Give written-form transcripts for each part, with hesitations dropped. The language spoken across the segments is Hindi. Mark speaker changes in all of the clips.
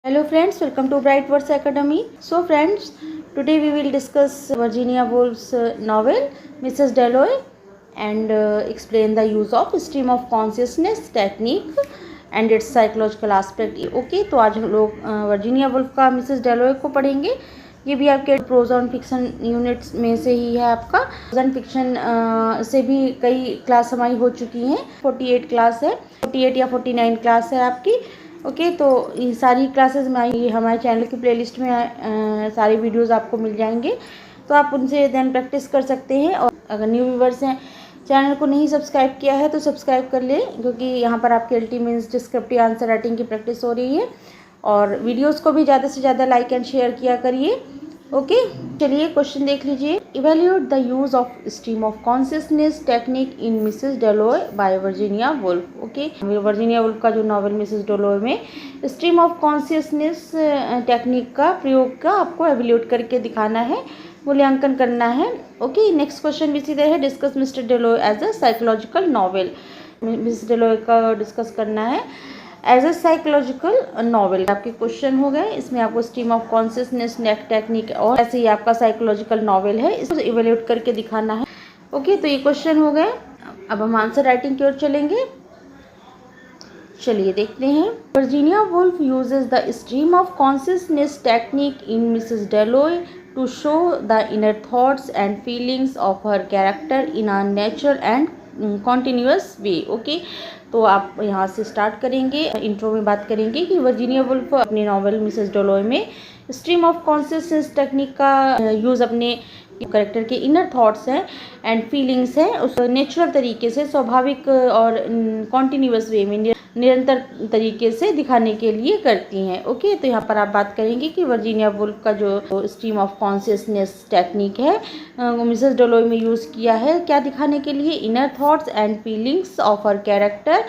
Speaker 1: Hello friends, welcome to Bright Words Academy. So friends, today we will discuss Virginia Woolf's novel Mrs. Dalloway and explain the use of stream of consciousness technique and its psychological aspect. Okay, तो आज हम लोग वर्जीनिया वुल्फ का मिसेस डेलोय को पढ़ेंगे। ये भी आपके प्रोज ऑन फिक्शन यूनिट्स में से ही है। आपका प्रोज ऑन फिक्शन से भी कई क्लास हमारी हो चुकी हैं। 48 क्लास है, 48 या 49 क्लास है आपकी। ओके तो ये सारी क्लासेस हमारे चैनल की प्लेलिस्ट में सारी वीडियोस आपको मिल जाएंगे, तो आप उनसे देन प्रैक्टिस कर सकते हैं। और अगर न्यू व्यूवर्स हैं, चैनल को नहीं सब्सक्राइब किया है तो सब्सक्राइब कर लें, क्योंकि यहाँ पर आपके LT means descriptive answer writing की प्रैक्टिस हो रही है। और वीडियोस को भी ज़्यादा से ज़्यादा लाइक एंड शेयर किया करिए। ओके चलिए क्वेश्चन देख लीजिए। Evaluate the use of stream of consciousness technique in Mrs Dalloway by Virginia Woolf. Okay, Virginia Woolf का जो नॉवल मिसेस डेलोय में स्ट्रीम ऑफ कॉन्शियसनेस टेक्निक का प्रयोग का आपको एवेल्यूएट करके दिखाना है, मूल्यांकन करना है। ओके, नेक्स्ट क्वेश्चन भी सीधे है, discuss Mr Dalloway as a psychological novel. Mrs Dalloway का डिस्कस करना है एज अ साइकोलॉजिकल नॉवल। आपके क्वेश्चन हो गए, इसमें आपको स्ट्रीम ऑफ कॉन्शियसनेस टेक्निक और ऐसे ही आपका साइकोलॉजिकल नॉवल है, इसको इवेल्यूएट करके दिखाना है। ओके तो ये क्वेश्चन हो गए। अब हम आंसर राइटिंग की ओर चलेंगे। चलिए देखते हैं। Virginia Woolf uses the stream of consciousness technique in Mrs Dalloway to show the inner thoughts and feelings of her character in a natural and continuous way. Okay, तो आप यहाँ से स्टार्ट करेंगे। इंट्रो में बात करेंगे कि वर्जीनिया वुल्फ अपने नॉवल मिसेस डेलोय में स्ट्रीम ऑफ कॉन्शियसनेस टेक्निक का यूज़ अपने करेक्टर के इनर थॉट्स हैं एंड फीलिंग्स हैं उस नेचुरल तरीके से, स्वाभाविक और कॉन्टीन्यूअस वे में, निरंतर तरीके से दिखाने के लिए करती हैं। ओके तो यहाँ पर आप बात करेंगे कि वर्जीनिया वुल्फ का जो स्ट्रीम ऑफ कॉन्शियसनेस टेक्निक है मिसेस डेलोय में यूज़ किया है, क्या दिखाने के लिए? Inner thoughts and feelings of her character,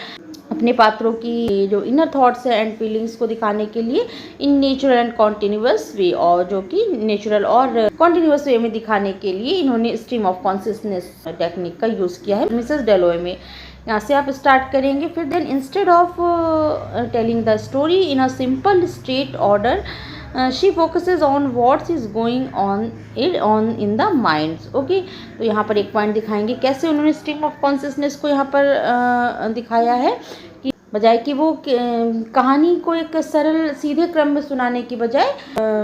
Speaker 1: अपने पात्रों की जो इनर थॉट्स है एंड फीलिंग्स को दिखाने के लिए इन नेचुरल एंड कॉन्टीन्यूअस वे, और जो कि नेचुरल और कॉन्टीन्यूअस वे में दिखाने के लिए इन्होंने स्ट्रीम ऑफ कॉन्शियसनेस टेक्निक का यूज़ किया है मिसेस डेलोय में। यहाँ से आप स्टार्ट करेंगे। फिर then instead of telling the story in a simple straight order she focuses on what's is going on in the minds. Okay तो यहाँ पर एक पॉइंट दिखाएंगे कैसे उन्होंने स्ट्रीम ऑफ कॉन्शियसनेस को यहाँ पर दिखाया है, कि बजाय कि वो कहानी को एक सरल सीधे क्रम में सुनाने की बजाय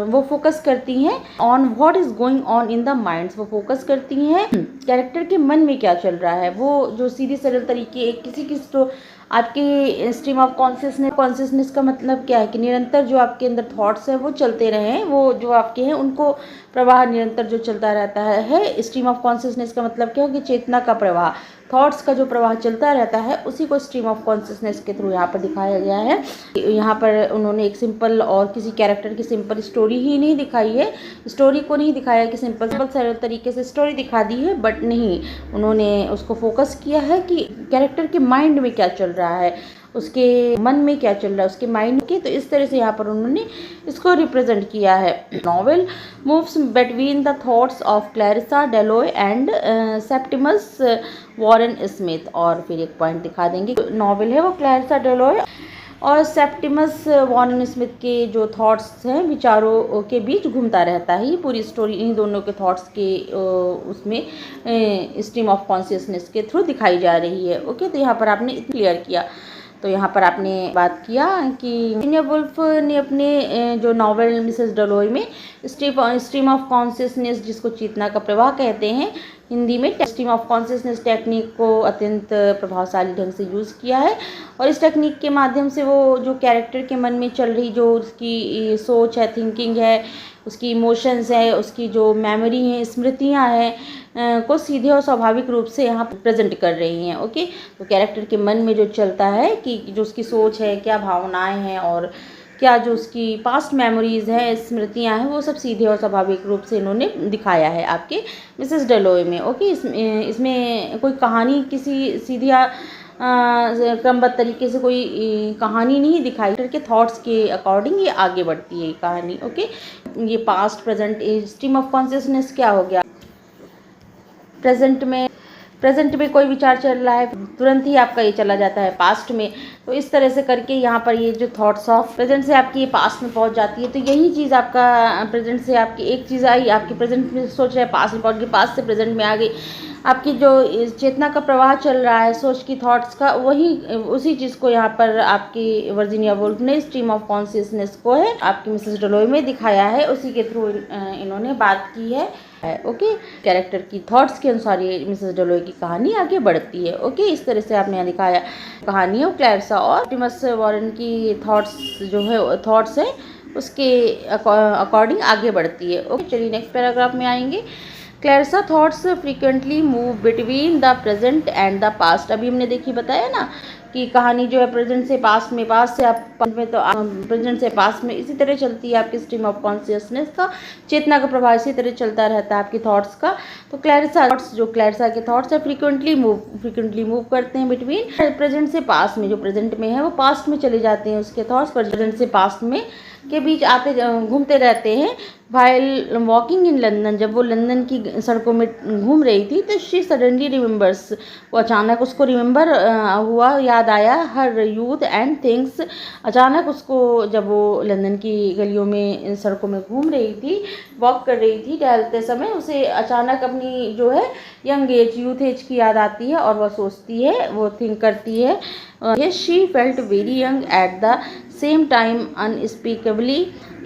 Speaker 1: वो फोकस करती हैं on what is going on in the minds. वो फोकस करती हैं कैरेक्टर के मन में क्या चल रहा है। वो जो सीधी सरल तरीके किसी तो आपकी स्ट्रीम ऑफ कॉन्शियसनेस का मतलब क्या है कि निरंतर जो आपके अंदर थॉट्स हैं वो चलते रहें, वो जो आपके हैं उनको प्रवाह निरंतर जो चलता रहता है। स्ट्रीम ऑफ कॉन्शियसनेस का मतलब क्या है कि चेतना का प्रवाह, थॉट्स का जो प्रवाह चलता रहता है, उसी को स्ट्रीम ऑफ कॉन्शियसनेस के थ्रू यहाँ पर दिखाया गया है। यहाँ पर उन्होंने एक सिंपल और किसी कैरेक्टर की सिंपल स्टोरी ही नहीं दिखाई है, स्टोरी को नहीं दिखाया कि सिंपल सरल तरीके से स्टोरी दिखा दी है, बट नहीं, उन्होंने उसको फोकस किया है कि कैरेक्टर के माइंड में क्या चल रहा है, उसके मन में क्या चल रहा है, उसके माइंड के। तो इस तरह से यहाँ पर उन्होंने इसको रिप्रेजेंट किया है। Novel moves between the thoughts of Clarissa Dalloway and Septimus Warren Smith. और फिर एक पॉइंट दिखा देंगे, नॉवेल है वो क्लैरिसा डेलोय और सेप्टिमस वॉरेन स्मिथ के जो थॉट्स हैं, विचारों के बीच घूमता रहता है। ये पूरी स्टोरी इन दोनों के थॉट्स के उसमें स्ट्रीम ऑफ कॉन्शियसनेस के थ्रू दिखाई जा रही है। ओके तो यहाँ पर आपने क्लियर किया। तो यहाँ पर आपने बात किया कि वर्जीनिया वुल्फ ने अपने जो नॉवेल मिसेस डेलोय में स्ट्रीम ऑफ कॉन्शियसनेस, जिसको चेतना का प्रवाह कहते हैं हिंदी में, स्ट्रीम ऑफ कॉन्शियसनेस टेक्निक को अत्यंत प्रभावशाली ढंग से यूज़ किया है। और इस टेक्निक के माध्यम से वो जो कैरेक्टर के मन में चल रही जो उसकी सोच है, थिंकिंग है, उसकी इमोशंस है, उसकी जो मेमोरी है, स्मृतियाँ हैं, को सीधे और स्वाभाविक रूप से यहाँ प्रेजेंट कर रही हैं। ओके तो कैरेक्टर के मन में जो चलता है कि जो उसकी सोच है, क्या भावनाएं हैं और क्या जो उसकी पास्ट मेमोरीज़ हैं, स्मृतियाँ हैं, वो सब सीधे और स्वाभाविक रूप से इन्होंने दिखाया है आपके मिसेस डेलोय में। ओके इसमें कोई कहानी किसी सीधी क्रमबद्ध तरीके से कोई कहानी नहीं दिखाई, के थॉट्स के अकॉर्डिंग ये आगे बढ़ती है कहानी। ओके ये past present stream of consciousness क्या हो गया, प्रेजेंट में प्रेजेंट में कोई विचार चल रहा है तुरंत ही आपका ये चला जाता है पास्ट में। तो इस तरह से करके यहाँ पर ये जो थॉट्स ऑफ प्रेजेंट से आपकी ये पास्ट में पहुँच जाती है। तो यही चीज़ आपका प्रेजेंट से आपकी एक चीज़ आई, आपकी प्रेजेंट में सोच रहे हैं पास्ट में पहुँच गई, पास्ट से प्रेजेंट में आ गई। आपकी जो चेतना का प्रवाह चल रहा है सोच की, थॉट्स का, वही उसी चीज़ को यहाँ पर आपकी वर्जीनिया वुल्फ ने स्ट्रीम ऑफ कॉन्शियसनेस को है आपकी मिसेस डेलोय में दिखाया है, उसी के थ्रू इन्होंने बात की है। ओके, कैरेक्टर की थॉट्स के अनुसार ये मिसेस डेलोय की कहानी आगे बढ़ती है। ओके, इस तरह से आपने यहाँ दिखाया कहानी है क्लैरिसा और ऑप्टिमस वॉरेन की थॉट्स जो है थॉट्स है उसके अकॉर्डिंग आगे बढ़ती है। ओके, चलिए नेक्स्ट पैराग्राफ में आएंगे। Clarissa thoughts frequently move between the present and the past. अभी हमने देखी बताया ना कि कहानी जो है प्रेजेंट से पास्ट में, पास्ट से आप में, तो प्रेजेंट से पास्ट में इसी तरह चलती है आपकी स्ट्रीम ऑफ कॉन्शियसनेस का, चेतना का प्रभाव इसी तरह चलता रहता है आपकी थॉट्स का। तो क्लैरिसा थॉट्स, जो क्लैरिसा के थॉट्स है फ्रीक्वेंटली मूव करते हैं बिटवीन प्रेजेंट से पास्ट में, जो प्रेजेंट में है वो पास्ट में चले जाते हैं उसके थॉट्स, प्रेजेंट से पास्ट में के बीच आते घूमते रहते हैं। वाइल वॉकिंग इन लंदन, जब वो लंदन की सड़कों में घूम रही थी तो शी सडनली रिमेंबर्स, वो अचानक उसको रिमेंबर हुआ, याद आया, हर यूथ एंड थिंग्स। अचानक उसको जब वो लंदन की गलियों में सड़कों में घूम रही थी, वॉक कर रही थी, टहलते समय उसे अचानक अपनी जो है यंग एज, यूथ एज की याद आती है और वह सोचती है, वो थिंक करती है। She felt very young at the same time unspeakably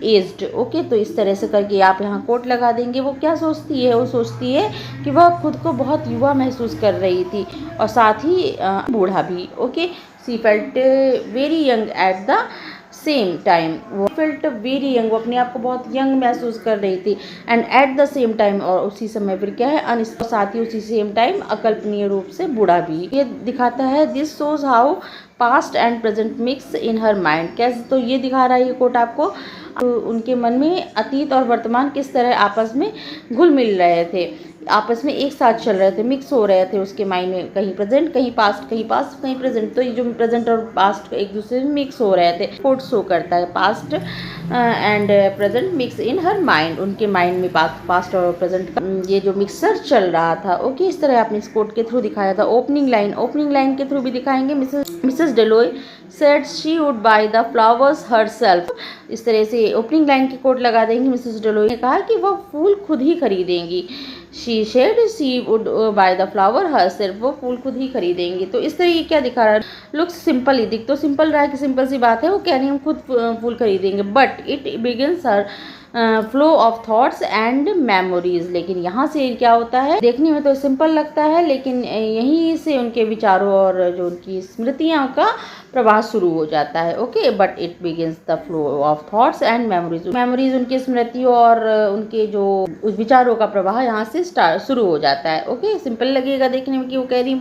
Speaker 1: aged. Okay, तो इस तरह से करके आप यहाँ कोट लगा देंगे। वो क्या सोचती है? वो सोचती है कि वह खुद को बहुत युवा महसूस कर रही थी और साथ ही बूढ़ा भी। Okay, C felt very young at the same time, वो फेल्ट वेरी यंग, वो अपने आप को बहुत यंग महसूस कर रही थी, and eight the same time, और उसी समय फिर क्या है, साथ ही उसी सेम टाइम अकल्पनीय रूप से बूढ़ा भी। ये दिखाता है this shows how past and present mix in her mind. कैसे? तो ये दिखा रहा है ये कोट आपको, तो उनके मन में अतीत और वर्तमान किस तरह आपस में घुल मिल रहे थे, आपस में एक साथ चल रहे थे, मिक्स हो रहे थे उसके माइंड में, कहीं प्रेजेंट कहीं पास्ट, कहीं पास्ट कहीं प्रेजेंट। तो ये जो प्रेजेंट और पास्ट एक दूसरे में मिक्स हो रहे थे, कोट शो करता है past and present mix in her mind, उनके माइंड में पास्ट और प्रेजेंट का ये जो मिक्सर चल रहा था। ओके, इस तरह आपने इस कोट के थ्रू दिखाया था। ओपनिंग लाइन के थ्रू भी दिखाएंगे। Mrs Dalloway said she would buy the flowers herself। इस तरह से ओपनिंग लाइन की कोट लगा देंगे। मिसेस डेलोय ने कहा कि वह फूल खुद ही खरीदेंगी। she said she would buy the flower herself, वो फूल खुद ही खरीदेंगी। तो इस तरह ये क्या दिखा रहा है? लुक्स सिंपल ही दिख तो सिंपल रहा है कि सिंपल सी बात है, वो कह रही हम खुद फूल खरीदेंगे, but it begins her flow of thoughts and memories. लेकिन यहाँ से क्या होता है, देखने में तो सिंपल लगता है लेकिन यहीं से उनके विचारों और जो उनकी स्मृतियाँ का प्रवाह शुरू हो जाता है। Okay, but it begins the flow of thoughts and memories उनकी स्मृतियों और उनके जो विचारों का प्रवाह यहाँ से शुरू हो जाता है। ओके, सिंपल लगेगा देखने में कि वो कह रही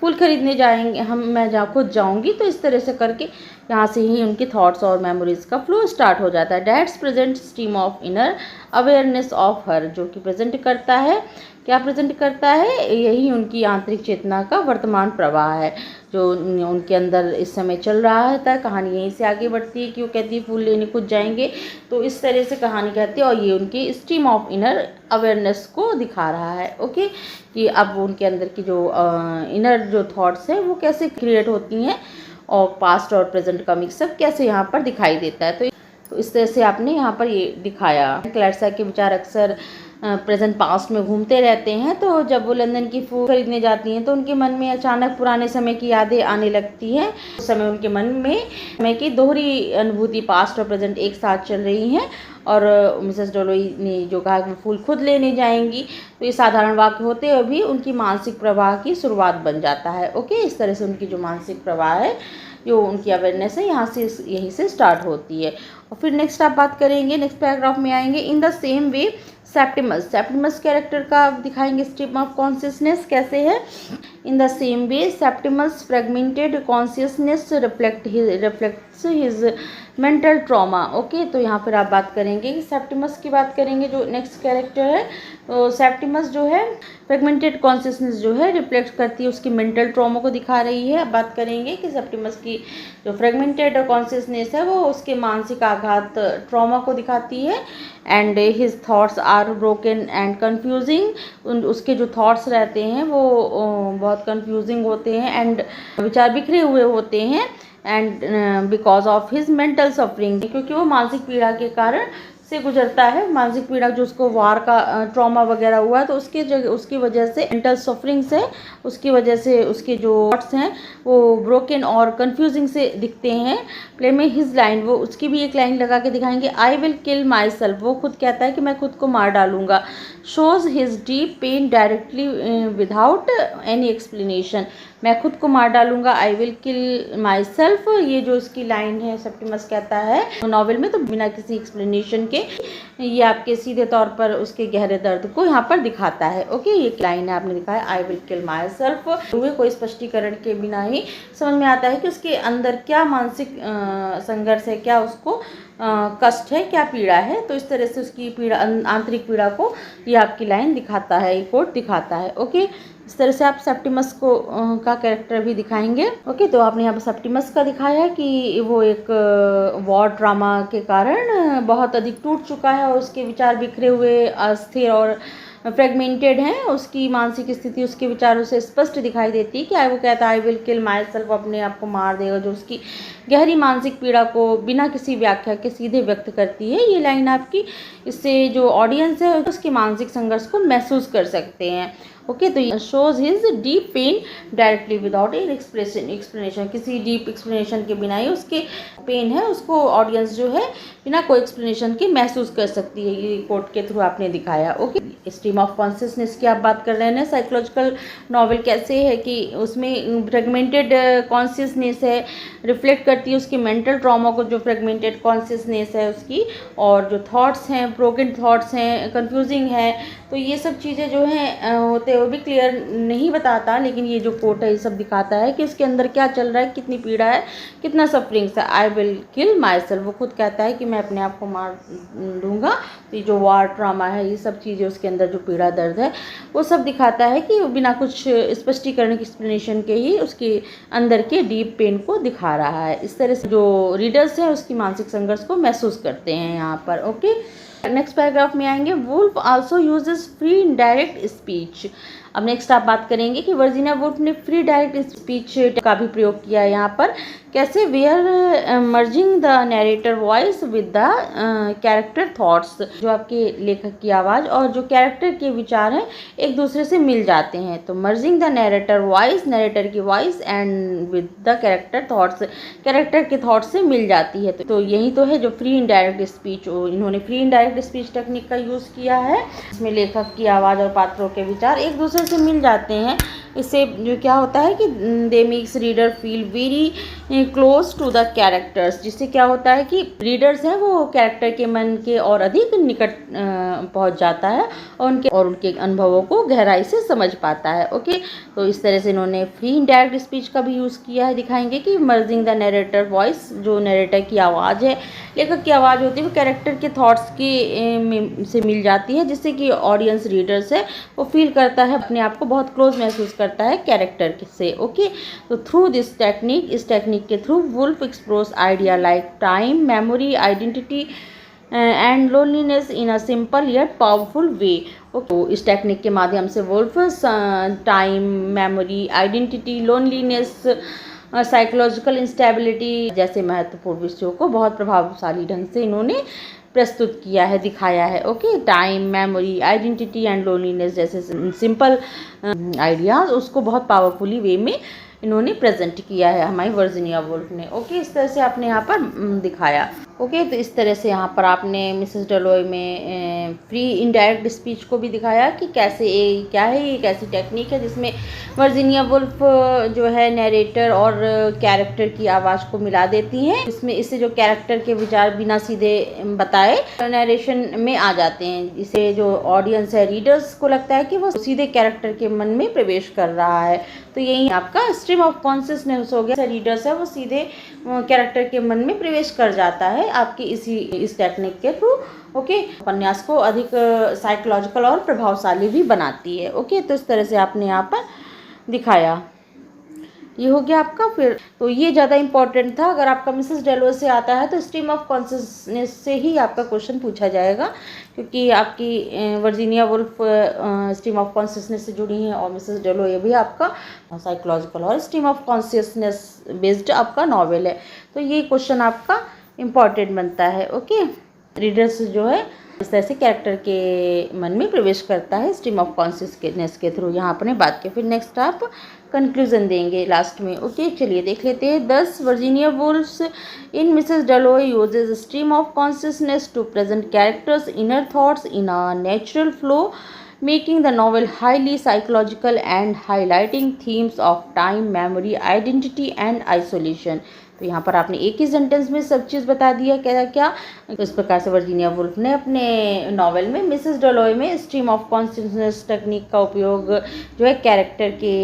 Speaker 1: फूल खरीदने जाएंगे मैं खुद जाऊंगी। तो इस तरह से करके यहाँ से ही उनके थॉट्स और मेमोरीज का फ्लो स्टार्ट हो जाता है। That's present stream of inner awareness of her, जो कि प्रेजेंट करता है, क्या प्रेजेंट करता है? यही उनकी आंतरिक चेतना का वर्तमान प्रवाह है जो उनके अंदर इस समय चल रहा है। कहानी यहीं से आगे बढ़ती है कि वो कहती है फूल लेने खुद जाएंगे। तो इस तरह से कहानी कहती है और ये उनकी स्ट्रीम ऑफ इनर अवेयरनेस को दिखा रहा है। ओके, कि अब उनके अंदर की जो इनर जो थॉट्स हैं वो कैसे क्रिएट होती हैं और पास्ट और प्रेजेंट का मिक्सअप कैसे यहाँ पर दिखाई देता है। तो इस तरह से आपने यहाँ पर ये दिखाया। क्लैरिसा के विचार अक्सर प्रेजेंट पास्ट में घूमते रहते हैं। तो जब वो लंदन की फूल खरीदने जाती हैं तो उनके मन में अचानक पुराने समय की यादें आने लगती हैं। उस समय उनके मन में समय की दोहरी अनुभूति, पास्ट और प्रेजेंट एक साथ चल रही हैं। और मिसेस डेलोय ने जो कहा कि फूल खुद लेने जाएंगी, तो ये साधारण वाक्य होते हुए भी उनकी मानसिक प्रवाह की शुरुआत बन जाता है। ओके, इस तरह से उनकी जो मानसिक प्रवाह है, जो उनकी अवेयरनेस है, यहाँ से यहीं से स्टार्ट होती है। और फिर नेक्स्ट आप बात करेंगे, नेक्स्ट पैराग्राफ में आएंगे। In the same way Septimus character का दिखाएंगे स्ट्रीम ऑफ कॉन्शियसनेस कैसे है। In the same way Septimus fragmented consciousness reflects his mental trauma. Okay, तो यहाँ पर आप बात करेंगे करेंगे कि सेप्टिमस की बात करेंगे जो नेक्स्ट कैरेक्टर है। तो सेप्टिमस जो है फ्रेगमेंटेड कॉन्शियसनेस जो है रिफ्लेक्ट करती है, उसकी मेंटल ट्रॉमा को दिखा रही है। अब बात करेंगे कि सेप्टिमस की जो फ्रेगमेंटेड कॉन्शियसनेस है वो उसके मानसिक आघात ट्रॉमा को दिखाती है। And his thoughts are broken and confusing, उसके जो थॉट्स रहते हैं वो बहुत कन्फ्यूजिंग होते हैं एंड विचार बिखरे हुए होते हैं। And because of his mental suffering, क्योंकि वो मानसिक पीड़ा के कारण से गुजरता है। मानसिक पीड़ा जो उसको वार का ट्रॉमा वगैरह हुआ है तो उसकी वजह से मेंटल सफरिंग से उसकी वजह से उसके जो थॉट्स हैं वो ब्रोकन और कंफ्यूजिंग से दिखते हैं। प्ले में हिज लाइन, वो उसकी भी एक लाइन लगा के दिखाएंगे, I will kill my self, वो खुद कहता है कि मैं खुद को मार डालूंगा। Shows his deep pain directly without any explanation, मैं खुद को मार डालूंगा, I will kill my self, ये जो इसकी लाइन है सेप्टिमस कहता है नॉवेल में, तो बिना किसी एक्सप्लेनेशन के ये आपके सीधे तौर पर उसके गहरे दर्द को यहाँ पर दिखाता है। ओके, ये लाइन है आपने दिखाया, I will kill my self, हुए कोई स्पष्टीकरण के बिना ही समझ में आता है कि उसके अंदर क्या मानसिक संघर्ष है, क्या उसको कष्ट है, क्या पीड़ा है। तो इस तरह से उसकी पीड़ा, आंतरिक पीड़ा को ये आपकी लाइन दिखाता है, ये कोट दिखाता है। ओके, इस तरह से आप सेप्टिमस को का कैरेक्टर भी दिखाएंगे। ओके, तो आपने यहाँ पर सेप्टिमस का दिखाया है कि वो एक वॉर ड्रामा के कारण बहुत अधिक टूट चुका है और उसके विचार बिखरे हुए, अस्थिर और फ्रेगमेंटेड हैं। उसकी मानसिक स्थिति उसके विचारों से स्पष्ट दिखाई देती है कि वो कहता है I will kill my self, अपने आप को मार देगा, जो उसकी गहरी मानसिक पीड़ा को बिना किसी व्याख्या के सीधे व्यक्त करती है। ये लाइन आपकी, इससे जो ऑडियंस है उसके मानसिक संघर्ष को महसूस कर सकते हैं। ओके, तो shows his deep pain directly without an explanation, किसी डीप एक्सप्लेनेशन के बिना ही उसके पेन है उसको ऑडियंस जो है बिना कोई एक्सप्लेनेशन के महसूस कर सकती है। ये कोट के थ्रू आपने दिखाया। ओके, स्ट्रीम ऑफ कॉन्शियसनेस की आप बात कर रहे हैं। साइकोलॉजिकल नॉवेल कैसे है कि उसमें फ्रेगमेंटेड कॉन्शियसनेस है, रिफ्लेक्ट करती है उसकी मेंटल ट्रॉमा को, जो फ्रेगमेंटेड कॉन्शियसनेस है उसकी, और जो थॉट्स हैं ब्रोकन थॉट्स हैं, कंफ्यूजिंग है। तो ये सब चीज़ें जो हैं होते वो भी क्लियर नहीं बताता, लेकिन ये जो कोट है ये सब दिखाता है कि उसके अंदर क्या चल रहा है, कितनी पीड़ा है, कितना सफरिंग्स है। I will kill my self, वो खुद कहता है कि मैं अपने आप को मार दूंगा। तो ये जो वार ट्रामा है, ये सब चीज़ें उसके अंदर जो पीड़ा दर्द है वो सब दिखाता है कि बिना कुछ स्पष्टीकरण की एक्सप्लेनेशन के ही उसके अंदर के डीप पेन को दिखा रहा है। इस तरह से जो रीडर्स हैं उसकी मानसिक संघर्ष को महसूस करते हैं यहाँ पर। ओके, नेक्स्ट पैराग्राफ में आएंगे, Woolf also uses free direct speech. अब नेक्स्ट आप बात करेंगे कि वर्जीनिया वुल्फ ने फ्री डायरेक्ट स्पीच का भी प्रयोग किया है यहाँ पर। कैसे? Where merging the narrator voice with the character thoughts, जो आपके लेखक की आवाज़ और जो कैरेक्टर के विचार हैं एक दूसरे से मिल जाते हैं। तो merging the narrator voice, narrator की voice, and with the character thoughts, character के थॉट्स से मिल जाती है। तो यही तो है जो फ्री इनडायरेक्ट स्पीच, इन्होंने फ्री इनडायरेक्ट स्पीच टेक्निक का यूज़ किया है। इसमें लेखक की आवाज़ और पात्रों के विचार एक दूसरे से मिल जाते हैं। इससे जो क्या होता है कि they makes reader feel very close to the characters, जिससे क्या होता है कि रीडर्स हैं वो कैरेक्टर के मन के और अधिक निकट पहुंच जाता है और उनके अनुभवों को गहराई से समझ पाता है। ओके, तो इस तरह से इन्होंने फ्री इनडायरेक्ट स्पीच का भी यूज़ किया है। दिखाएंगे कि मर्जिंग द नरेटर वॉइस, जो नरेटर की आवाज़ है, लेखक की आवाज़ होती है, वो कैरेक्टर के थॉट्स के से मिल जाती है, जिससे कि ऑडियंस रीडर्स है वो फील करता है, अपने आप को बहुत क्लोज महसूस करता है कैरेक्टर से। ओके, तो थ्रू दिस टेक्निक, इस टेक्निक के through Woolf explores idea like time, memory, identity and loneliness in a simple yet powerful way. तो इस टेक्निक के माध्यम से Woolf time, memory, identity, loneliness, psychological instability जैसे महत्वपूर्ण विषयों को बहुत प्रभावशाली ढंग से इन्होंने प्रस्तुत किया है, दिखाया है। Okay, time, memory, identity and loneliness जैसे सिंपल आइडियाज उसको बहुत पावरफुली वे में इन्होंने प्रेजेंट किया है हमारी वर्जीनिया वुल्फ ने। ओके, इस तरह से आपने यहाँ पर दिखाया। ओके, तो इस तरह से यहाँ पर आपने मिसेस डेलॉय में फ्री इनडायरेक्ट स्पीच को भी दिखाया कि कैसे क्या है, ये कैसी टेक्निक है जिसमें वर्जीनिया वुल्फ जो है नरेटर और कैरेक्टर की आवाज़ को मिला देती हैं। इससे जो कैरेक्टर के विचार बिना सीधे बताए नरेशन में आ जाते हैं। इससे जो ऑडियंस है, रीडर्स को लगता है कि वो सीधे कैरेक्टर के मन में प्रवेश कर रहा है। तो तो यही आपका स्ट्रीम ऑफ कॉन्शियसनेस हो गया। रीडर्स है वो सीधे कैरेक्टर के मन में प्रवेश कर जाता है आपकी इस टेक्निक के थ्रू। ओके, उपन्यास को अधिक साइकोलॉजिकल और प्रभावशाली भी बनाती है। ओके, तो इस तरह से आपने यहाँ पर दिखाया। ये हो गया आपका। फिर तो ये ज़्यादा इंपॉर्टेंट था। अगर आपका मिसेस डेलोय से आता है तो स्ट्रीम ऑफ कॉन्शियसनेस से ही आपका क्वेश्चन पूछा जाएगा, क्योंकि आपकी Virginia Woolf stream of consciousness से जुड़ी हैं और मिसेस डेलोय भी आपका साइकोलॉजिकल और स्ट्रीम ऑफ कॉन्शियसनेस बेस्ड आपका नॉवेल है। तो ये क्वेश्चन आपका इम्पॉर्टेंट बनता है। ओके, रीडर्स जो है इस तरह से कैरेक्टर के मन में प्रवेश करता है स्ट्रीम ऑफ कॉन्शियसनेस के थ्रू। यहाँ अपने बात के फिर नेक्स्ट आप कंक्लूजन देंगे लास्ट में। ओके, चलिए देख लेते हैं। 10 Virginia Woolf's in Mrs Dalloway uses stream of consciousness to present characters inner thoughts in a natural flow, making the novel highly psychological and highlighting themes of time, memory, identity and isolation। तो यहाँ पर आपने एक ही सेंटेंस में सब चीज़ बता दिया क्या क्या। तो इस प्रकार से वर्जीनिया वुल्फ ने अपने नॉवेल में मिसेस डेलोय में स्ट्रीम ऑफ कॉन्शियसनेस टेक्निक का उपयोग जो है कैरेक्टर के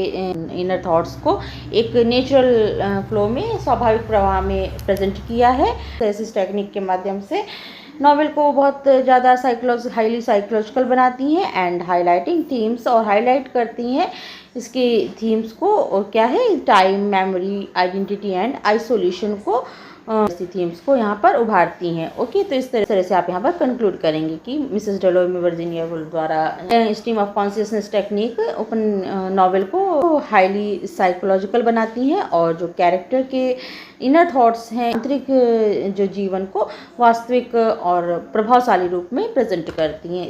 Speaker 1: इनर थॉट्स को एक नेचुरल फ्लो में, स्वाभाविक प्रवाह में प्रेजेंट किया है। तो इस टेक्निक के माध्यम से नॉवेल को बहुत ज़्यादा हाईली साइकोलॉजिकल बनाती हैं एंड हाईलाइटिंग थीम्स, और हाईलाइट करती हैं इसके थीम्स को, और क्या है, time, memory, identity and isolation को, ऐसी थीम्स को यहाँ पर उभारती हैं। ओके, तो इस तरह से आप यहाँ पर कंक्लूड करेंगे कि मिसेस डेलोय में वर्जीनिया वुल्फ द्वारा stream of consciousness technique open novel को हाईली साइकोलॉजिकल बनाती हैं और जो कैरेक्टर के इनर थॉट्स हैं, आंतरिक जो जीवन को वास्तविक और प्रभावशाली रूप में प्रेजेंट करती हैं।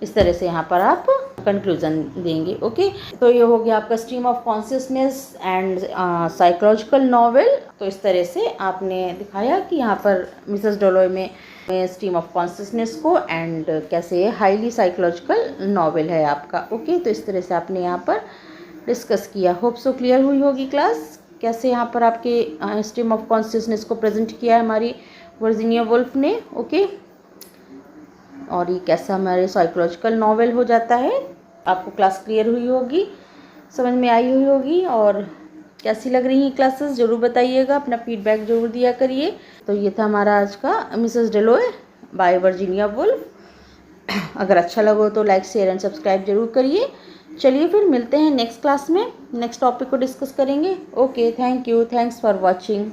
Speaker 1: इस तरह से यहाँ पर आप कंक्लूजन देंगे। ओके, तो ये हो गया आपका stream of consciousness and psychological novel. तो इस तरह से आपने दिखाया कि यहाँ पर मिसेस डेलोय में स्ट्रीम ऑफ कॉन्शियसनेस को एंड कैसे हाईली साइकोलॉजिकल नॉवेल है आपका। ओके, तो इस तरह से आपने यहाँ पर डिस्कस किया। होप सो क्लियर हुई होगी क्लास, कैसे यहाँ पर आपके स्ट्रीम ऑफ कॉन्शियसनेस को प्रेजेंट किया है हमारी वर्जीनिया वुल्फ ने। ओके, और ये कैसा हमारे साइकोलॉजिकल नॉवेल हो जाता है। आपको क्लास क्लियर हुई होगी, समझ में आई हुई होगी, और कैसी लग रही हैं क्लासेस ज़रूर बताइएगा, अपना फीडबैक ज़रूर दिया करिए। तो ये था हमारा आज का Mrs Dalloway by Virginia wolf. अगर अच्छा लगा तो लाइक, शेयर एंड सब्सक्राइब जरूर करिए। चलिए फिर मिलते हैं नेक्स्ट क्लास में, नेक्स्ट टॉपिक को डिस्कस करेंगे। Okay, thank you, thanks for watching.